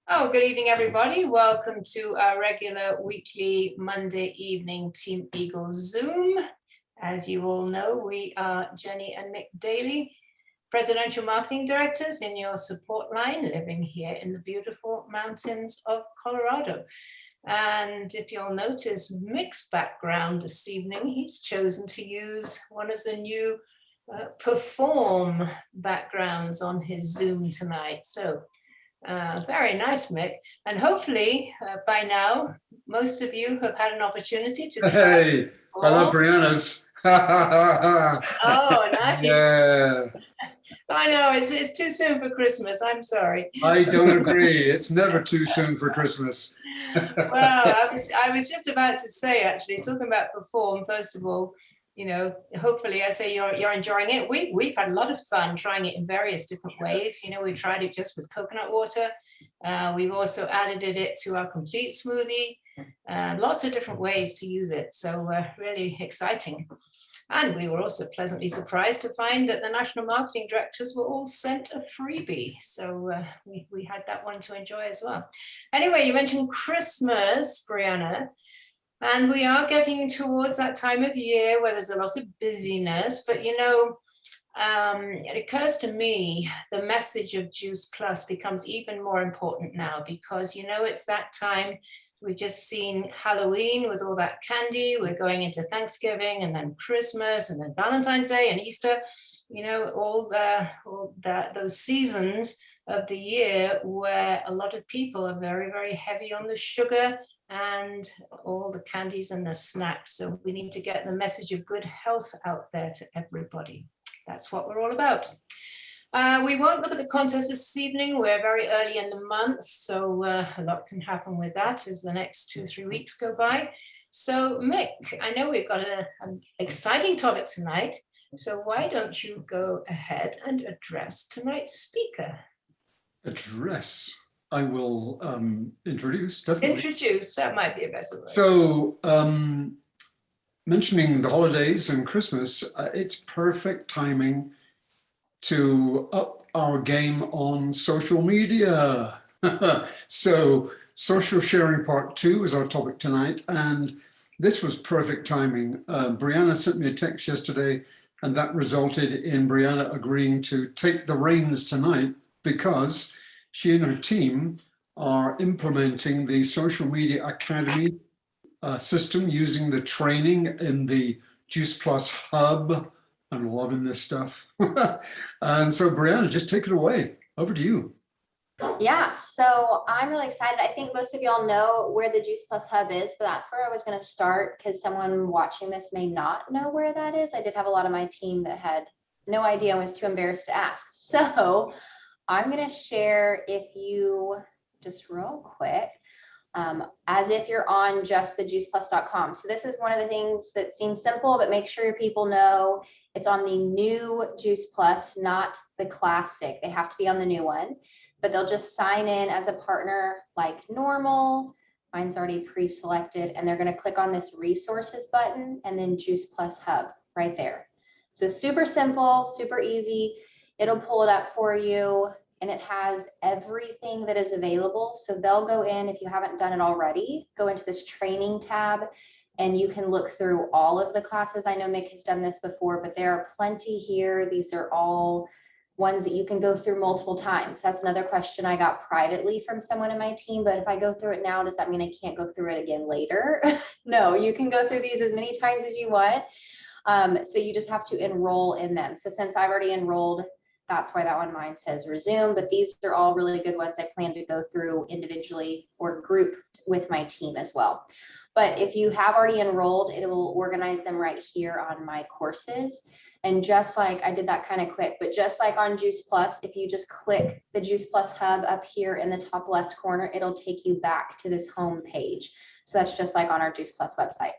Oh, good evening, everybody. Welcome to our regular weekly Monday evening Team Eagle Zoom. As you all know, we are Jenny and Mick Daly, Presidential Marketing Directors in your support line, living here in the beautiful mountains of Colorado. And if you'll notice Mick's background this evening, he's chosen to use one of the new Perform backgrounds on his Zoom tonight. So very nice, Mick. And hopefully by now, most of you have had an opportunity to try. Hey, I love Brianna's. Oh, nice. Yeah. I know, it's too soon for Christmas. I'm sorry. I don't agree. It's never too soon for Christmas. Well, I was just about to say, actually, talking about Perform, first of all, you know, hopefully I say you're enjoying it. We've had a lot of fun trying it in various different ways. You know, we tried it just with coconut water. We've also added it to our complete smoothie. Lots of different ways to use it. So really exciting. And we were also pleasantly surprised to find that the national marketing directors were all sent a freebie. So we had that one to enjoy as well. Anyway, you mentioned Christmas, Brianna. And we are getting towards that time of year where there's a lot of busyness, but you know, it occurs to me the message of Juice Plus becomes even more important now because you know it's that time. We've just seen Halloween with all that candy. We're going into Thanksgiving and then Christmas and then Valentine's Day and Easter. You know, all those seasons of the year where a lot of people are very, very heavy on the sugar and all the candies and the snacks. So we need to get the message of good health out there to everybody. That's what we're all about. We won't look at the contest this evening. We're very early in the month, so a lot can happen with that as the next 2-3 weeks go by. So Mick, I know we've got an exciting topic tonight, so why don't you go ahead and address tonight's speaker? Address. I will introduce, definitely. Introduce, that might be a better word. So, mentioning the holidays and Christmas, it's perfect timing to up our game on social media. So, social sharing part 2 is our topic tonight, and this was perfect timing. Brianna sent me a text yesterday, and that resulted in Brianna agreeing to take the reins tonight because she and her team are implementing the Social Media Academy system using the training in the Juice Plus Hub. I'm loving this stuff. And so, Brianna, just take it away. Over to you. Yeah, so I'm really excited. I think most of y'all know where the Juice Plus Hub is, but that's where I was going to start because someone watching this may not know where that is. I did have a lot of my team that had no idea and was too embarrassed to ask. So I'm going to share, if you just real quick, as if you're on just thejuiceplus.com. So this is one of the things that seems simple, but make sure your people know it's on the new Juice Plus, not the classic. They have to be on the new one, but they'll just sign in as a partner like normal. Mine's already pre-selected, and they're going to click on this resources button and then Juice Plus Hub right there. So super simple, super easy. It'll pull it up for you, and it has everything that is available. So they'll go in, if you haven't done it already, go into this training tab, and you can look through all of the classes. I know Mick has done this before, but there are plenty here. These are all ones that you can go through multiple times. That's another question I got privately from someone in my team, but if I go through it now, does that mean I can't go through it again later? No, you can go through these as many times as you want. So you just have to enroll in them. So since I've already enrolled, that's why that one mine says resume, but these are all really good ones I plan to go through individually or group with my team as well. But if you have already enrolled, it will organize them right here on my courses. And just like I did that kind of quick, but just like on Juice Plus, if you just click the Juice Plus Hub up here in the top left corner, it'll take you back to this home page. So that's just like on our Juice Plus website.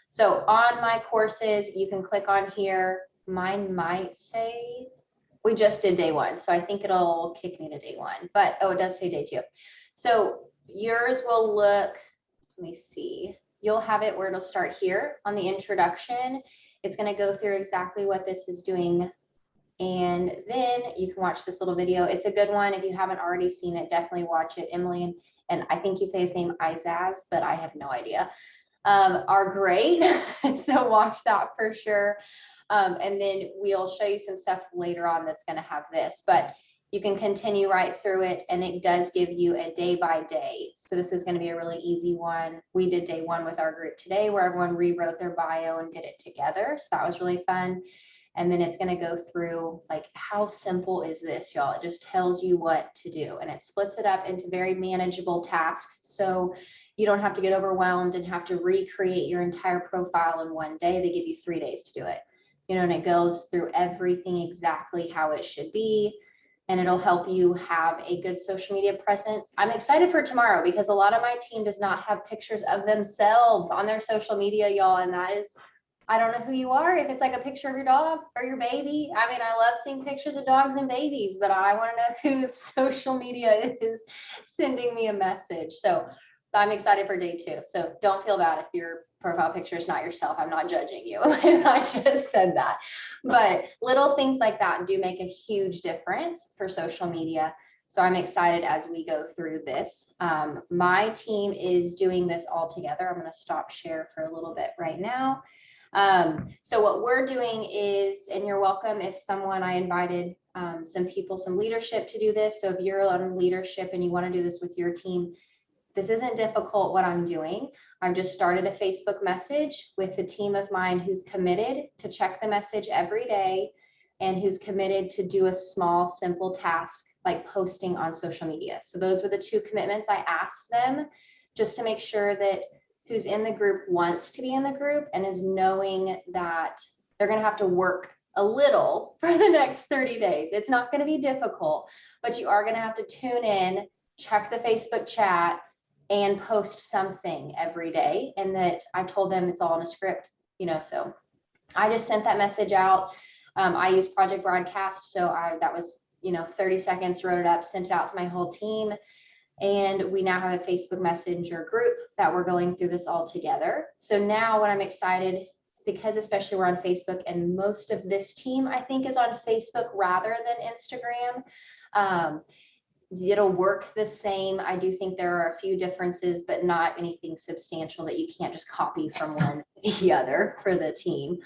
So on my courses, you can click on here. Mine might say, we just did day 1, so I think it'll kick me to day 1, but oh, it does say day 2. So yours will look, let me see, you'll have it where it'll start here on the introduction. It's going to go through exactly what this is doing And then you can watch this little video. It's a good one. If you haven't already seen it, definitely watch it. Emily and I think you say his name Izaz, but I have no idea, are great. So watch that for sure. And then we'll show you some stuff later on that's going to have this, but you can continue right through it, and it does give you a day by day. So this is going to be a really easy one. We did day one with our group today, where everyone rewrote their bio and did it together. So that was really fun. And then it's going to go through, like, how simple is this, y'all? It just tells you what to do, and it splits it up into very manageable tasks. So you don't have to get overwhelmed and have to recreate your entire profile in one day. They give you 3 days to do it, you know, and it goes through everything exactly how it should be. And it'll help you have a good social media presence. I'm excited for tomorrow because a lot of my team does not have pictures of themselves on their social media, y'all. And that is, I don't know who you are. If it's like a picture of your dog or your baby. I mean, I love seeing pictures of dogs and babies, but I want to know whose social media is sending me a message. So I'm excited for day 2. So don't feel bad if your profile picture is not yourself. I'm not judging you. I just said that. But little things like that do make a huge difference for social media. So I'm excited as we go through this. My team is doing this all together. I'm going to stop share for a little bit right now. So what we're doing is, and you're welcome if someone, I invited some people, some leadership to do this. So if you're on leadership and you want to do this with your team, this isn't difficult what I'm doing. I've just started a Facebook message with a team of mine who's committed to check the message every day and who's committed to do a small, simple task like posting on social media. So those were the 2 commitments I asked them, just to make sure that who's in the group wants to be in the group and is knowing that they're going to have to work a little for the next 30 days. It's not going to be difficult, but you are going to have to tune in, check the Facebook chat, and post something every day. And that I told them it's all in a script, you know, so I just sent that message out. I use Project Broadcast. So that was, you know, 30 seconds, wrote it up, sent it out to my whole team. And we now have a Facebook Messenger group that we're going through this all together. So now what I'm excited, because especially we're on Facebook and most of this team, I think, is on Facebook rather than Instagram. It'll work the same. I do think there are a few differences, but not anything substantial that you can't just copy from one to the other for the team.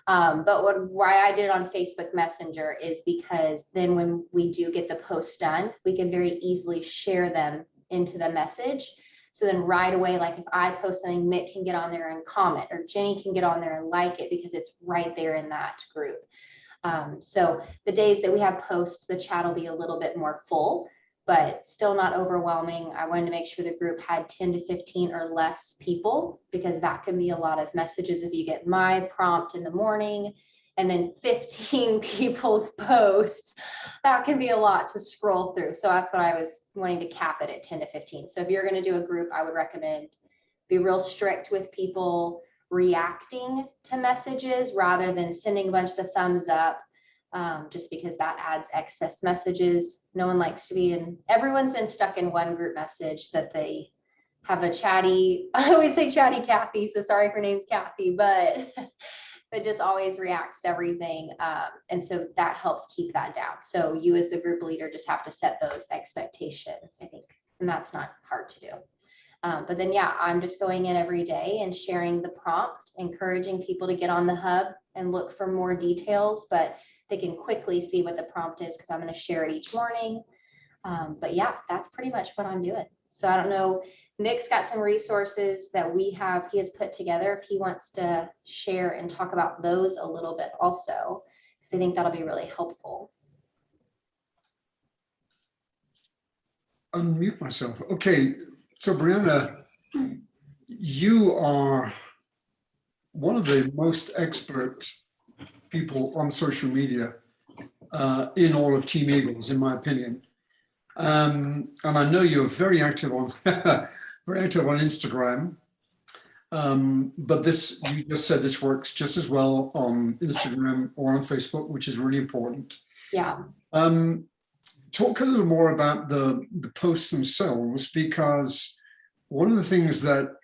But why I did it on Facebook Messenger is because then when we do get the post done, we can very easily share them into the message. So then right away, like if I post something, Mick can get on there and comment, or Jenny can get on there and like it because it's right there in that group. So the days that we have posts, the chat will be a little bit more full, but still not overwhelming. I wanted to make sure the group had 10 to 15 or less people, because that can be a lot of messages if you get my prompt in the morning and then 15 people's posts. That can be a lot to scroll through. So that's what I was wanting to cap it at 10 to 15. So if you're going to do a group, I would recommend be real strict with people reacting to messages rather than sending a bunch of the thumbs up. Just because that adds excess messages. No one likes to be in, everyone's been stuck in one group message that they have a chatty, I always say chatty Kathy, so sorry if her name's Kathy, but just always reacts to everything. And so that helps keep that down. So you as the group leader just have to set those expectations, I think, and that's not hard to do. But then, yeah, I'm just going in every day and sharing the prompt, encouraging people to get on the hub and look for more details, but they can quickly see what the prompt is because I'm going to share it each morning. But yeah, that's pretty much what I'm doing. So I don't know, Nick's got some resources that he has put together if he wants to share and talk about those a little bit also, because I think that'll be really helpful. Unmute myself. Okay, so Brianna, you are one of the most expert people on social media in all of Team Eagles, in my opinion. And I know you're very active on Instagram. But this, you just said this works just as well on Instagram or on Facebook, which is really important. Yeah. Talk a little more about the posts themselves, because one of the things that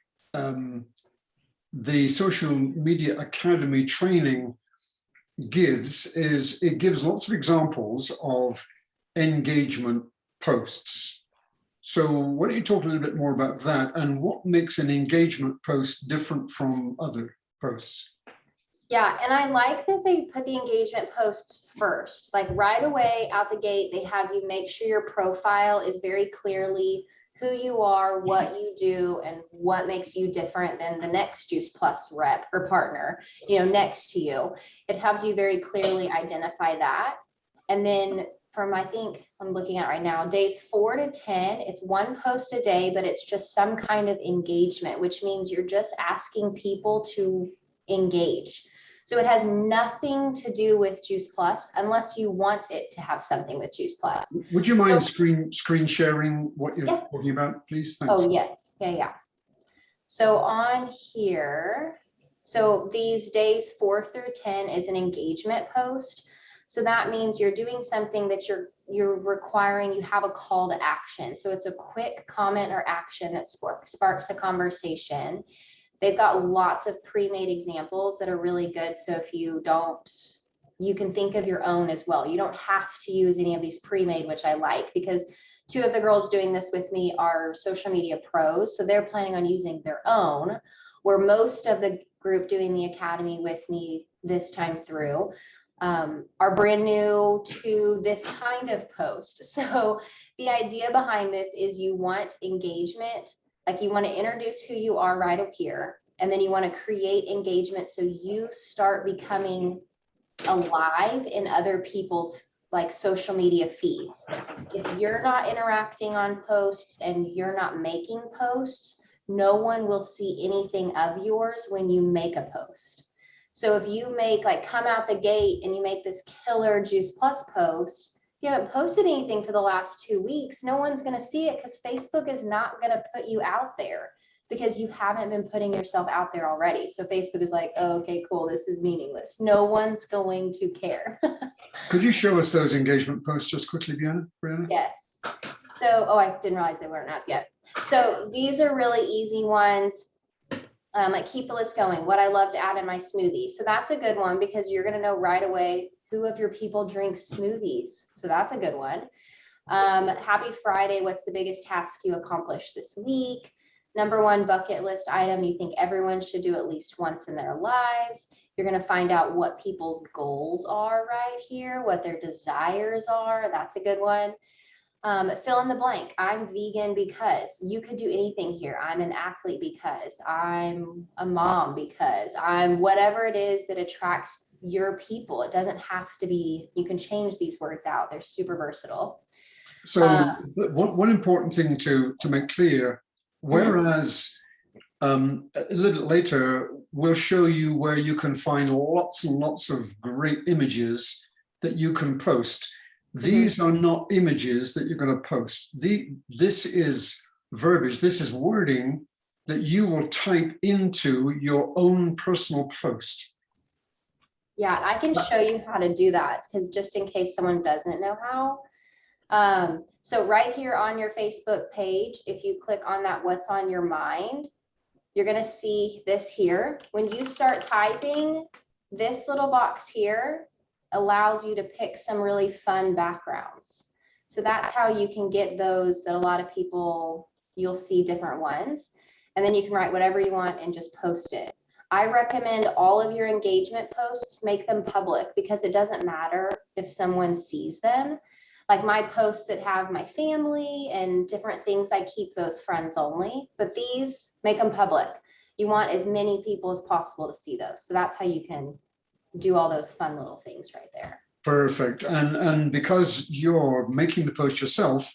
the Social Media Academy training gives is it gives lots of examples of engagement posts. So why don't you talk a little bit more about that and what makes an engagement post different from other posts? Yeah, and I like that they put the engagement posts first, like right away out the gate, they have you make sure your profile is very clearly who you are, what you do, and what makes you different than the next Juice Plus rep or partner, next to you. It helps you very clearly identify that. And then from, I think I'm looking at right now, days 4 to 10, it's one post a day, but it's just some kind of engagement, which means you're just asking people to engage. So it has nothing to do with Juice Plus unless you want it to have something with Juice Plus. Would you mind screen sharing what you're talking about, please? Thanks. Oh, yes. Yeah. So on here, so these days 4 through 10 is an engagement post. So that means you're doing something that you're requiring, you have a call to action. So it's a quick comment or action that sparks a conversation. They've got lots of pre-made examples that are really good. So if you don't, you can think of your own as well. You don't have to use any of these pre-made, which I like, because 2 of the girls doing this with me are social media pros. So they're planning on using their own, where most of the group doing the academy with me this time through are brand new to this kind of post. So the idea behind this is you want engagement. Like you want to introduce who you are right up here, and then you want to create engagement so you start becoming alive in other people's like social media feeds. If you're not interacting on posts and you're not making posts, no one will see anything of yours when you make a post. So if you make like come out the gate and you make this killer Juice Plus post, you haven't posted anything for the last 2 weeks, no one's going to see it because Facebook is not going to put you out there because you haven't been putting yourself out there already. So Facebook is like, oh, okay, cool, this is meaningless. No one's going to care. Could you show us those engagement posts just quickly, Brianna? Yes. So, I didn't realize they weren't up yet. So these are really easy ones. Like keep the list going. What I love to add in my smoothie. So that's a good one because you're going to know right away who of your people drinks smoothies. So that's a good one. Happy Friday. What's the biggest task you accomplished this week? Number 1 bucket list item you think everyone should do at least once in their lives. You're going to find out what people's goals are right here, what their desires are. That's a good one. Fill in the blank. I'm vegan because you could do anything here. I'm an athlete because I'm a mom because I'm whatever it is that attracts your people. It doesn't have to be, you can change these words out. They're super versatile. So one important thing to make clear, whereas a little bit later, we'll show you where you can find lots and lots of great images that you can post. These are not images that you're going to post. This is verbiage, this is wording that you will type into your own personal post. Yeah, I can show you how to do that because just in case someone doesn't know how. So right here on your Facebook page, if you click on that what's on your mind, you're going to see this here. When you start typing, this little box here allows you to pick some really fun backgrounds. So that's how you can get those that a lot of people, you'll see different ones. And then you can write whatever you want and just post it. I recommend all of your engagement posts, make them public because it doesn't matter if someone sees them. Like my posts that have my family and different things, I keep those friends only, but these make them public. You want as many people as possible to see those. So that's how you can do all those fun little things right there. Perfect. And because you're making the post yourself,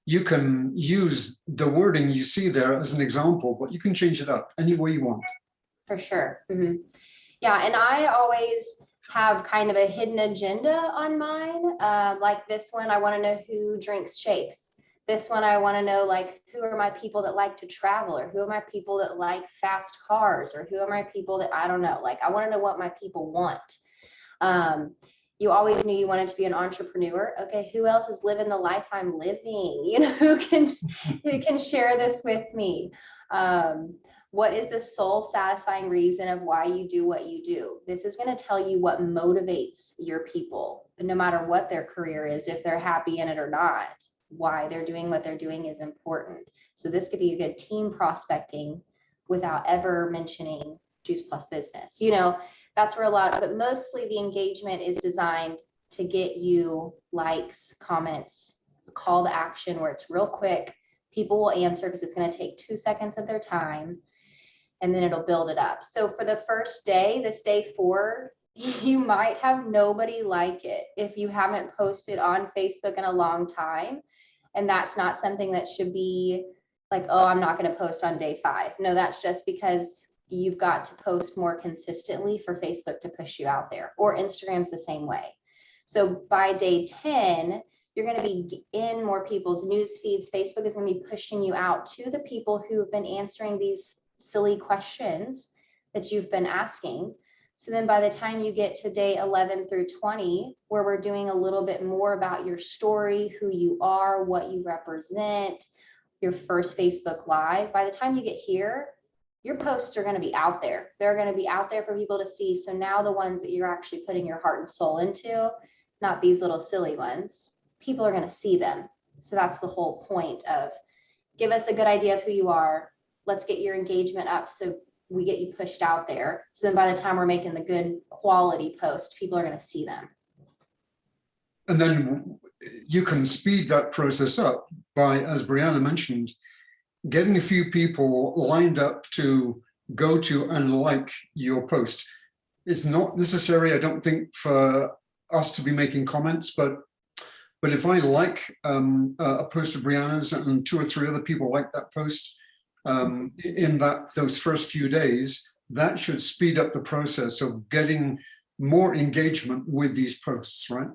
you can use the wording you see there as an example, but you can change it up any way you want. For sure. Yeah, and I always have kind of a hidden agenda on mine. Like this one, I want to know who drinks shakes. This one, I want to know like who are my people that like to travel, or who are my people that like fast cars, or who are my people that I don't know. Like I want to know what my people want. You always knew you wanted to be an entrepreneur. Okay, who else is living the life I'm living? You know, who can share this with me? What is the soul satisfying reason of why you do what you do? This is going to tell you what motivates your people, no matter what their career is, if they're happy in it or not. Why they're doing what they're doing is important. So this could be a good team prospecting without ever mentioning Juice Plus business. You know, that's where a lot of, but mostly the engagement is designed to get you likes, comments, a call to action where it's real quick. People will answer because it's going to take 2 seconds of their time, and then it'll build it up. So for the first day, this day 4, you might have nobody like it if you haven't posted on Facebook in a long time. And that's not something that should be like, oh, I'm not going to post on day 5. No, that's just because you've got to post more consistently for Facebook to push you out there, or Instagram's the same way. So by day 10, you're going to be in more people's news feeds. Facebook is going to be pushing you out to the people who have been answering these silly questions that you've been asking. So then by the time you get to day 11 through 20, where we're doing a little bit more about your story, who you are, what you represent, your first Facebook Live, by the time you get here, your posts are going to be out there. They're going to be out there for people to see. So now the ones that you're actually putting your heart and soul into, not these little silly ones, people are going to see them. So that's the whole point of give us a good idea of who you are. Let's get your engagement up so we get you pushed out there. So then by the time we're making the good quality post, people are going to see them. And then you can speed that process up by, as Brianna mentioned, getting a few people lined up to go to and like your post. It's not necessary, I don't think, for us to be making comments, but if I like a post of Brianna's and 2 or 3 other people like that post in those first few days, that should speed up the process of getting more engagement with these posts, right?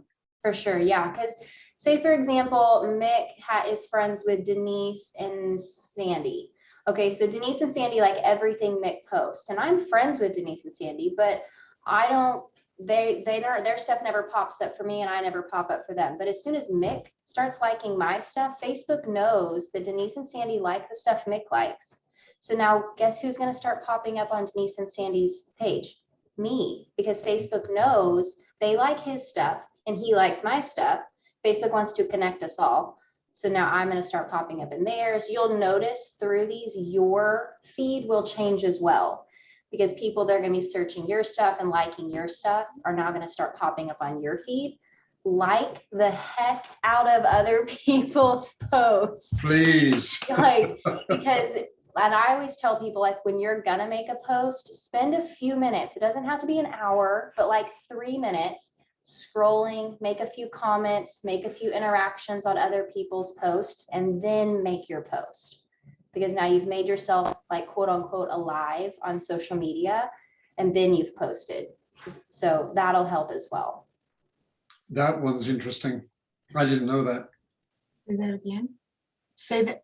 For sure, yeah. Because say, for example, Mick is friends with Denise and Sandy. Okay, so Denise and Sandy like everything Mick posts, and I'm friends with Denise and Sandy, but I don't, their stuff never pops up for me, and I never pop up for them. But as soon as Mick starts liking my stuff, Facebook knows that Denise and Sandy like the stuff Mick likes. So now guess who's going to start popping up on Denise and Sandy's page? Me, because Facebook knows they like his stuff and he likes my stuff. Facebook wants to connect us all. So now I'm going to start popping up in theirs. You'll notice through these, your feed will change as well, because people that are going to be searching your stuff and liking your stuff are now going to start popping up on your feed. Like the heck out of other people's posts. Please. Like, because, and I always tell people, like, when you're going to make a post, spend a few minutes. It doesn't have to be an hour, but like 3 minutes scrolling, make a few comments, make a few interactions on other people's posts, and then make your post. Because now you've made yourself, like, quote unquote, alive on social media, and then you've posted. So that'll help as well. That one's interesting. I didn't know that. Say that again. Say that.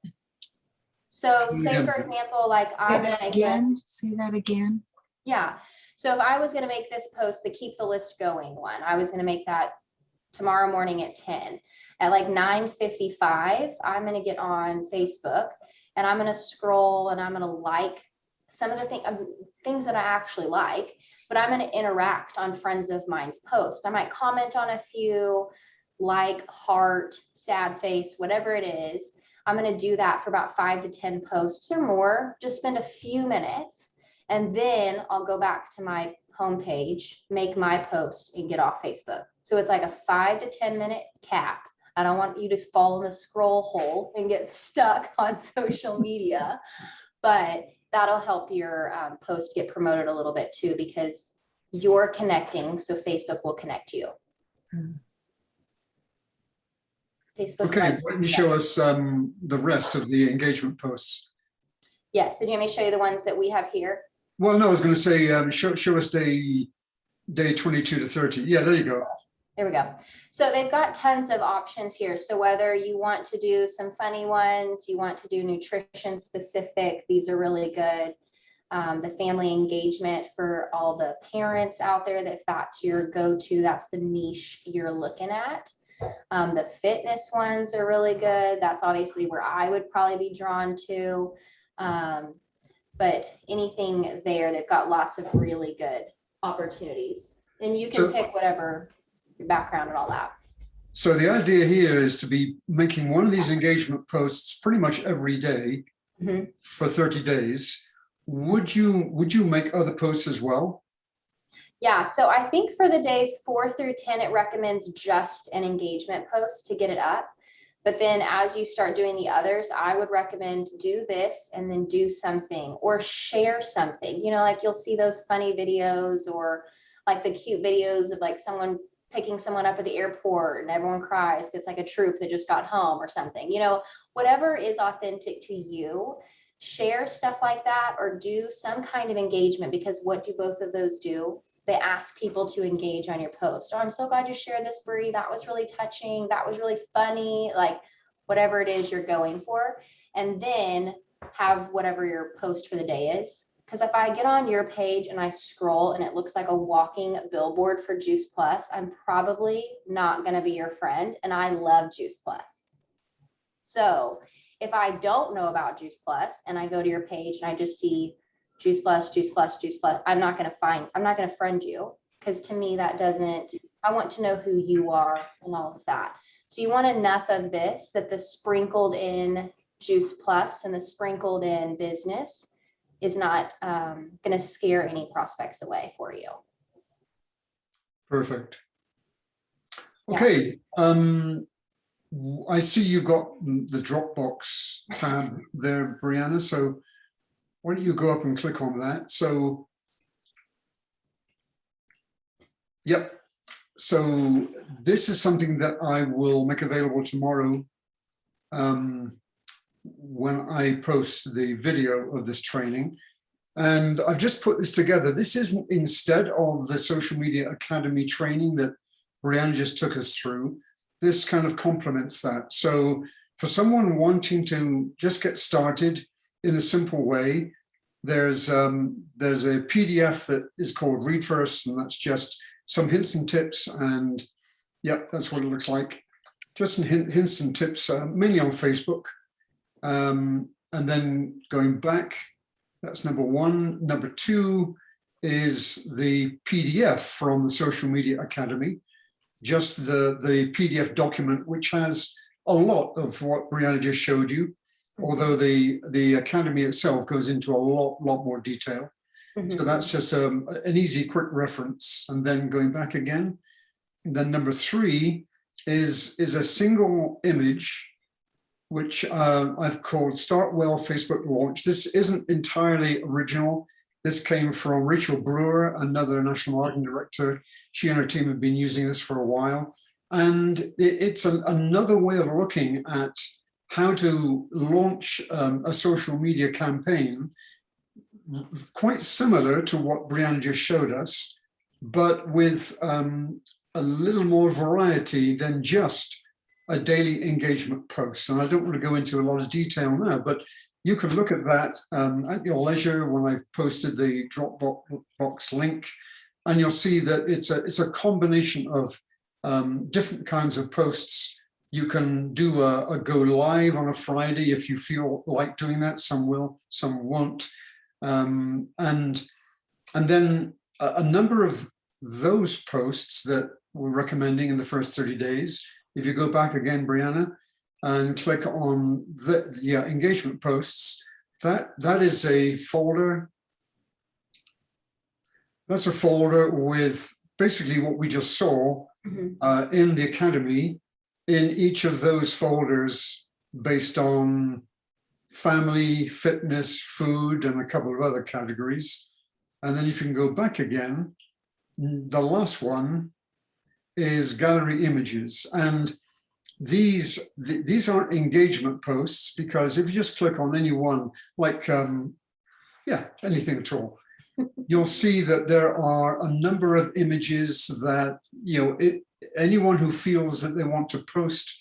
So say, for example, like Say I'm that gonna again. Say that again. yeah. So if I was going to make this post, the keep the list going one, I was going to make that tomorrow morning at 10. At like 9:55, I'm going to get on Facebook and I'm going to scroll and I'm going to like some of the things that I actually like, but I'm going to interact on friends of mine's post. I might comment on a few, like, heart, sad face, whatever it is. I'm going to do that for about 5 to 10 posts or more. Just spend a few minutes. And then I'll go back to my homepage, make my post, and get off Facebook. So it's like a 5 to 10 minute cap. I don't want you to fall in the scroll hole and get stuck on social media, but that'll help your post get promoted a little bit too, because you're connecting, so Facebook will connect you. Facebook. Okay, why don't you show us the rest of the engagement posts? Yeah, so do you want me to show you the ones that we have here? Well, no, I was going to say, show us day 22 to 30. Yeah, there you go. There we go. So they've got tons of options here. So whether you want to do some funny ones, you want to do nutrition specific, these are really good. The family engagement for all the parents out there, that that's your go-to, that's the niche you're looking at. The fitness ones are really good. That's obviously where I would probably be drawn to. but anything there, they've got lots of really good opportunities. And you can So- pick whatever your background and all that. So the idea here is to be making one of these engagement posts pretty much every day Mhm. for 30 days. Would you make other posts as well? Yeah, so I think for the days 4 through 10, it recommends just an engagement post to get it up. But then as you start doing the others, I would recommend do this and then do something or share something. You know, like you'll see those funny videos or like the cute videos of like someone picking someone up at the airport and everyone cries. 'Cause it's like a troop that just got home or something. You know, whatever is authentic to you, share stuff like that or do some kind of engagement, because what do both of those do? They ask people to engage on your post. Oh, I'm so glad you shared this, Bree. That was really touching. That was really funny. Like whatever it is you're going for. And then have whatever your post for the day is. Because if I get on your page and I scroll and it looks like a walking billboard for Juice Plus, I'm probably not going to be your friend. And I love Juice Plus. So if I don't know about Juice Plus and I go to your page and I just see Juice Plus, Juice Plus, Juice Plus, I'm not going to friend you, because to me that doesn't, I want to know who you are and all of that. So you want enough of this that the sprinkled in Juice Plus and the sprinkled in business is not going to scare any prospects away for you. Perfect. Yeah. Okay. I see you've got the Dropbox tab there, Brianna. So why don't you go up and click on that? So, yep. So this is something that I will make available tomorrow when I post the video of this training. And I've just put this together. This isn't instead of the Social Media Academy training that Brianna just took us through. This kind of complements that. So for someone wanting to just get started in a simple way, there's a PDF that is called Read First, and that's just some hints and tips. And yep, that's what it looks like. Just some hints and tips, mainly on Facebook. And then going back, that's number one. Number two is the PDF from the Social Media Academy, just the PDF document, which has a lot of what Brianna just showed you, although the Academy itself goes into a lot more detail. Mhm. So that's just an easy, quick reference. And then going back again. And then number three is a single image, which I've called Start Well Facebook Launch. This isn't entirely original. This came from Rachel Brewer, another national marketing director. She and her team have been using this for a while. And it's another way of looking at how to launch a social media campaign, quite similar to what Brianna just showed us, but with a little more variety than just a daily engagement post. And I don't want to go into a lot of detail now, but you can look at that at your leisure when I've posted the Dropbox link, and you'll see that it's a combination of different kinds of posts. You can do a go live on a Friday if you feel like doing that. Some will, some won't. And then a number of those posts that we're recommending in the first 30 days, if you go back again, Brianna, and click on the engagement posts, that is a folder. That's a folder with basically what we just saw in the Academy, in each of those folders based on family, fitness, food, and a couple of other categories. And then if you can go back again, the last one is gallery images. And these aren't engagement posts, because if you just click on any one, like, anything at all, you'll see that there are a number of images that, anyone who feels that they want to post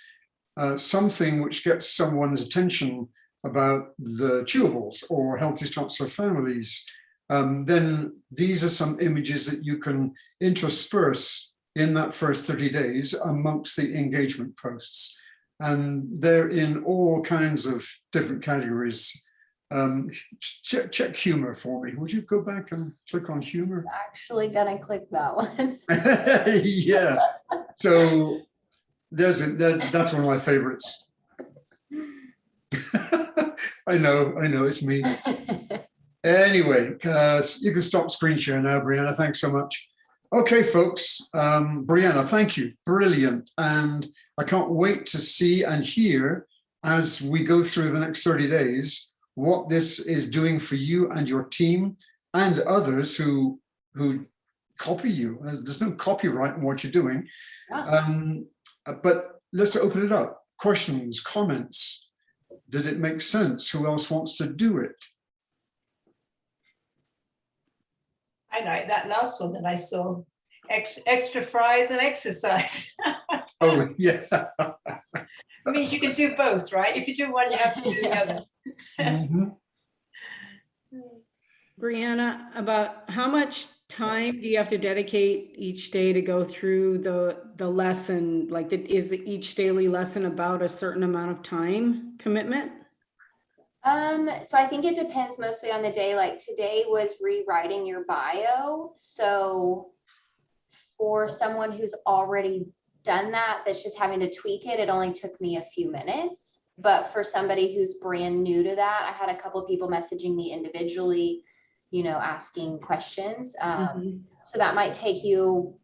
something which gets someone's attention about the chewables or healthy starts for families, then these are some images that you can intersperse in that first 30 days amongst the engagement posts. And they're in all kinds of different categories. Check humor for me. Would you go back and click on humor? Actually gonna click that one. Yeah. So that's one of my favorites. I know, it's me. Anyway, you can stop screen share now, Brianna. Thanks so much. Okay, folks. Brianna, thank you. Brilliant. And I can't wait to see and hear as we go through the next 30 days what this is doing for you and your team and others who copy you. There's no copyright in what you're doing. But let's open it up. Questions, comments. Did it make sense? Who else wants to do it? I like that last one that I saw. Extra fries and exercise. Oh, yeah. It means you can do both, right? If you do one, you have to do the other. Mhm. Brianna, about how much time do you have to dedicate each day to go through the lesson? Like, is each daily lesson about a certain amount of time commitment? So I think it depends mostly on the day. Like today was rewriting your bio. So for someone who's already done that, that's just having to tweak it, it only took me a few minutes. But for somebody who's brand new to that, I had a couple people messaging me individually, you know, asking questions. So that might take you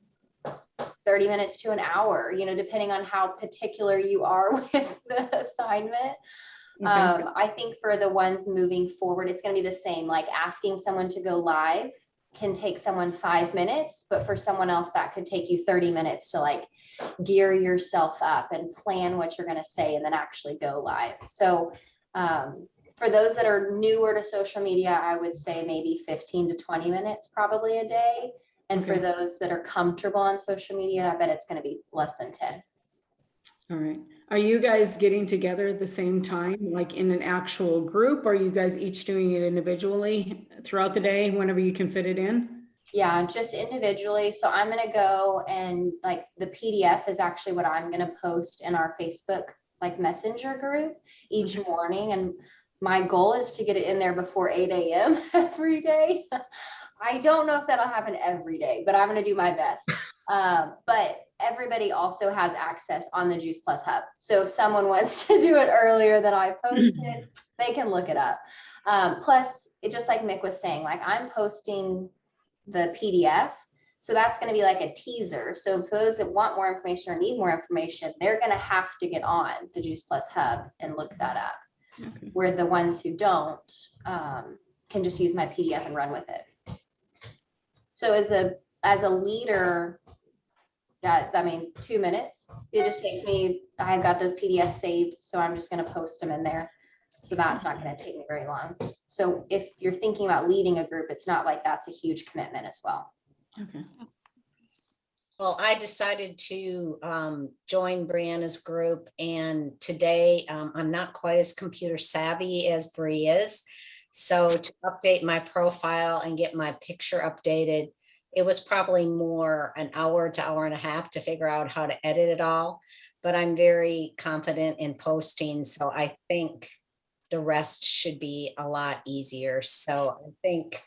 30 minutes to an hour, you know, depending on how particular you are with the assignment. I think for the ones moving forward, it's going to be the same. Like asking someone to go live can take someone 5 minutes, but for someone else that could take you 30 minutes to like gear yourself up and plan what you're going to say and then actually go live. So for those that are newer to social media, I would say maybe 15 to 20 minutes probably a day. And for those that are comfortable on social media, I bet it's going to be less than 10. All right. Are you guys getting together at the same time, like in an actual group? Or are you guys each doing it individually throughout the day, whenever you can fit it in? Yeah, just individually. So I'm going to go and like the PDF is actually what I'm going to post in our Facebook like messenger group each morning. And my goal is to get it in there before 8 a.m. every day. I don't know if that'll happen every day, but I'm going to do my best. But everybody also has access on the Juice Plus Hub. So if someone wants to do it earlier than I posted, they can look it up. Plus, it just like Mick was saying, like I'm posting the PDF. So that's going to be like a teaser. So for those that want more information or need more information, they're going to have to get on the Juice Plus Hub and look that up. Okay. Where the ones who don't can just use my PDF and run with it. So as a leader, yeah, I mean, 2 minutes. It just takes me, I've got those PDFs saved, so I'm just going to post them in there. So that's not going to take me very long. So if you're thinking about leading a group, it's not like that's a huge commitment as well. Okay. Well, I decided to join Brianna's group, and today I'm not quite as computer savvy as Bree is. So to update my profile and get my picture updated, it was probably more an hour to hour and a half to figure out how to edit it all. But I'm very confident in posting, so I think the rest should be a lot easier. So I think,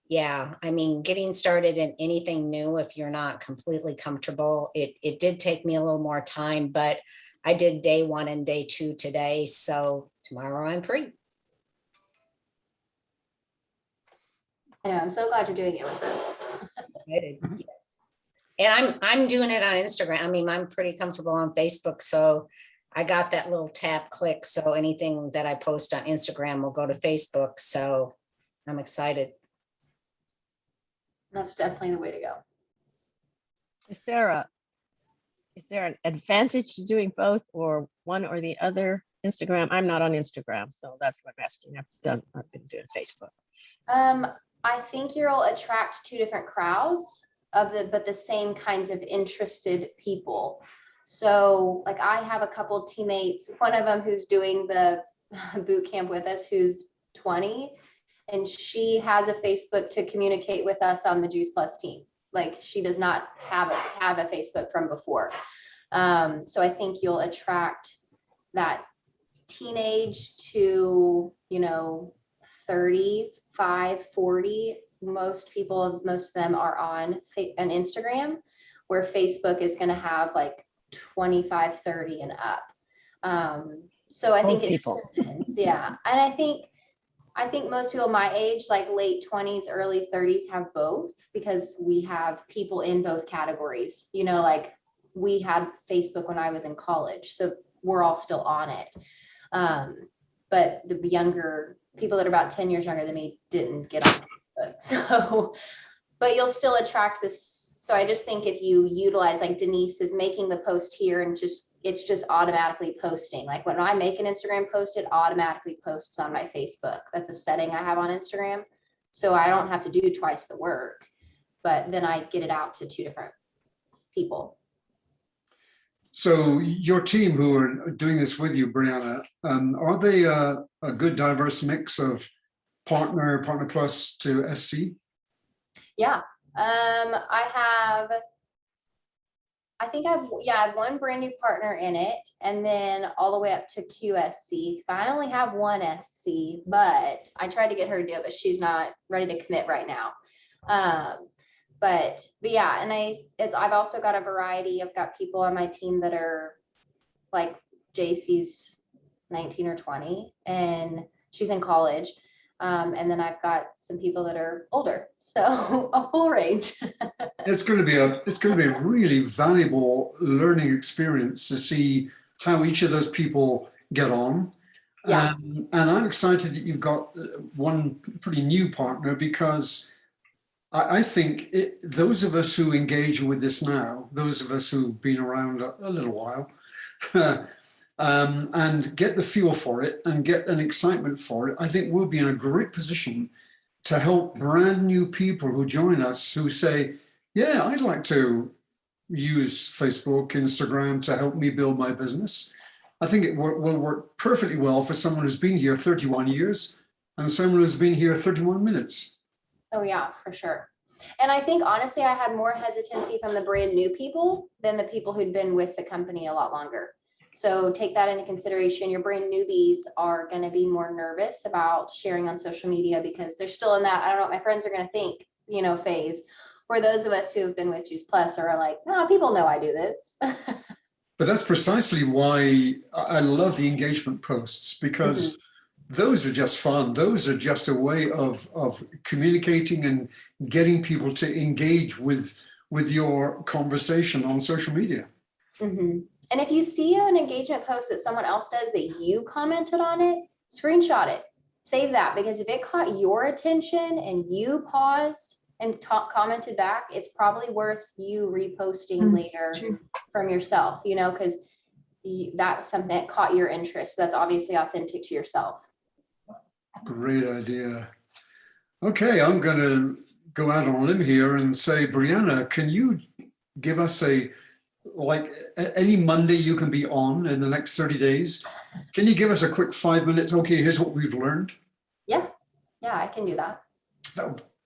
yeah, I mean, getting started in anything new, if you're not completely comfortable, it did take me a little more time, but I did day 1 and day 2 today. So tomorrow I'm free. I know, I'm so glad you're doing it with us. Excited. Yes. And I'm doing it on Instagram. I mean, I'm pretty comfortable on Facebook. So I got that little tap click. So anything that I post on Instagram will go to Facebook. So I'm excited. That's definitely the way to go. Is there an advantage to doing both or one or the other? Instagram, I'm not on Instagram, so that's what I'm asking. I've been doing Facebook. I think you'll attract 2 different crowds but the same kinds of interested people. So like I have a couple teammates, one of them who's doing the boot camp with us, who's 20, and she has a Facebook to communicate with us on the Juice Plus team. Like she does not have a Facebook from before. So I think you'll attract that teenage to, you know, 35, 40, most of them are on Instagram, where Facebook is going to have like 25, 30 and up. So I think Both it just people. depends. Yeah. And I think most people my age, like late 20s, early 30s, have both, because we have people in both categories. You know, like we had Facebook when I was in college, so we're all still on it. But the younger people that are about 10 years younger than me didn't get on Facebook. So, but you'll still attract this. So I just think if you utilize, like Denise is making the post here and it's just automatically posting. Like when I make an Instagram post, it automatically posts on my Facebook. That's a setting I have on Instagram. So I don't have to do twice the work, but then I get it out to 2 different people. So your team who are doing this with you, Brianna, are they a good diverse mix of partner plus to SC? Yeah. I have one brand new partner in it, and then all the way up to QSC. So I only have one SC, but I tried to get her to do it, but she's not ready to commit right now. But yeah, and I've also got a variety. I've got people on my team that are like JC's 19 or 20, and she's in college. And then I've got some people that are older, so a full range. It's going to be a really valuable learning experience to see how each of those people get on. Yeah. And I'm excited that you've got one pretty new partner, because I think those of us who engage with this now, those of us who've been around a little while, and get the feel for it and get an excitement for it, I think we'll be in a great position to help brand new people who join us who say, yeah, I'd like to use Facebook, Instagram to help me build my business. I think it will work perfectly well for someone who's been here 31 years and someone who's been here 31 minutes. Oh yeah, for sure. And I think honestly, I had more hesitancy from the brand new people than the people who'd been with the company a lot longer. So take that into consideration. Your brand newbies are going to be more nervous about sharing on social media because they're still in that, I don't know what my friends are going to think, phase. Where those of us who have been with Juice Plus are like, no, people know I do this. But that's precisely why I love the engagement posts, because those are just fun. Those are just a way of communicating and getting people to engage with your conversation on social media. Mm-hmm. And if you see an engagement post that someone else does that you commented on it, screenshot it, save that, because if it caught your attention and you paused and commented back, it's probably worth you reposting later from yourself, because that's something that caught your interest. That's obviously authentic to yourself. Great idea. Okay, I'm going to go out on a limb here and say, Brianna, can you give us any Monday you can be on in the next 30 days? Can you give us a quick 5 minutes? Okay, here's what we've learned. Yeah, I can do that.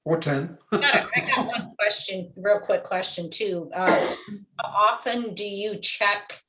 Or 10. I got one question, real quick question too. How often do you check?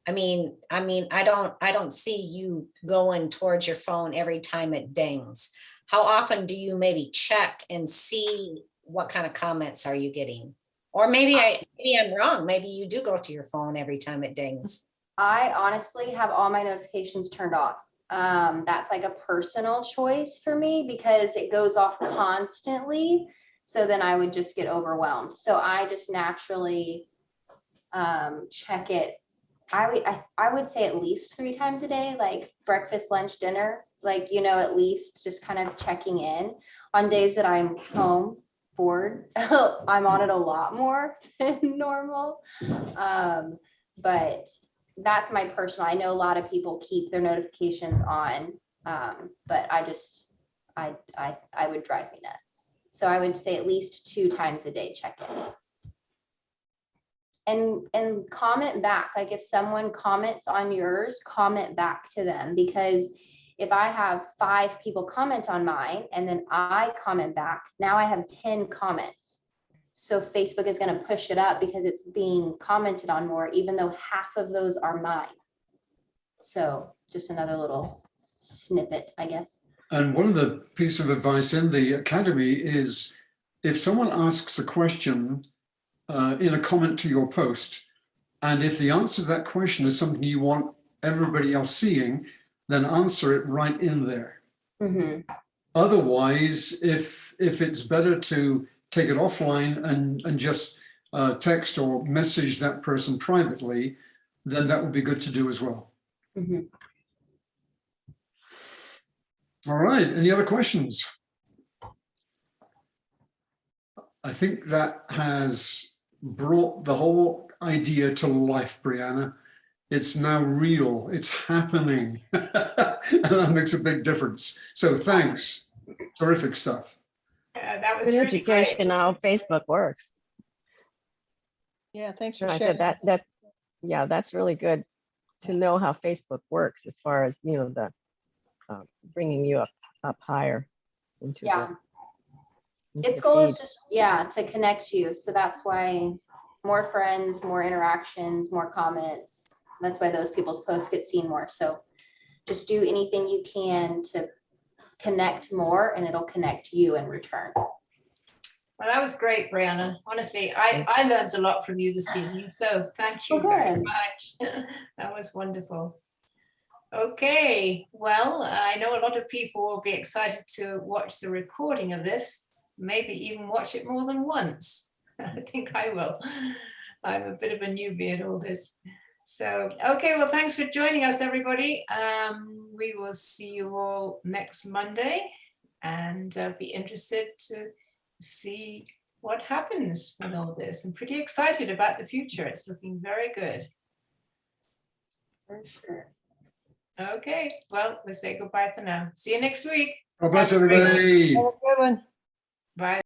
I mean, I don't see you going towards your phone every time it dings. How often do you maybe check and see what kind of comments are you getting? Or maybe I'm wrong. Maybe you do go to your phone every time it dings. I honestly have all my notifications turned off. That's like a personal choice for me because it goes off constantly. So then I would just get overwhelmed. So I just naturally check it. I would say at least 3 times a day, like breakfast, lunch, dinner, at least just kind of checking in. On days that I'm home bored, I'm on it a lot more than normal. But that's my personal. I know a lot of people keep their notifications on, but I would drive me nuts. So I would say at least 2 times a day check in. And comment back. Like if someone comments on yours, comment back to them, because if I have 5 people comment on mine and then I comment back, now I have 10 comments. So Facebook is going to push it up because it's being commented on more, even though half of those are mine. So just another little snippet, I guess. And one of the pieces of advice in the academy is if someone asks a question in a comment to your post, and if the answer to that question is something you want everybody else seeing, then answer it right in there. Mhm. Otherwise, if it's better to take it offline and just text or message that person privately, then that would be good to do as well. Mhm. All right, any other questions? I think that has brought the whole idea to life, Brianna. It's now real, it's happening. And that makes a big difference. So thanks, terrific stuff. That was Good really great. education on how Facebook works. Yeah, thanks for And I sharing. said yeah, that's really good to know how Facebook works as far as, you know, the bringing you up higher into Yeah. into Its the goal is feed. just, yeah, to connect you. So that's why more friends, more interactions, more comments. That's why those people's posts get seen more. So just do anything you can to connect more and it'll connect you in return. Well, that was great, Brianna. Honestly, I learned a lot from you this evening, so thank you Oh, very good. much. That was wonderful. Okay, well, I know a lot of people will be excited to watch the recording of this, maybe even watch it more than once. I think I will. I'm a bit of a newbie in all this. So, okay, well, thanks for joining us, everybody. We will see you all next Monday and be interested to see what happens with all this. I'm pretty excited about the future. It's looking very good. For sure. Okay, well, we'll say goodbye for now. See you next week. God bless Have a great- everybody. Have a good one. Bye.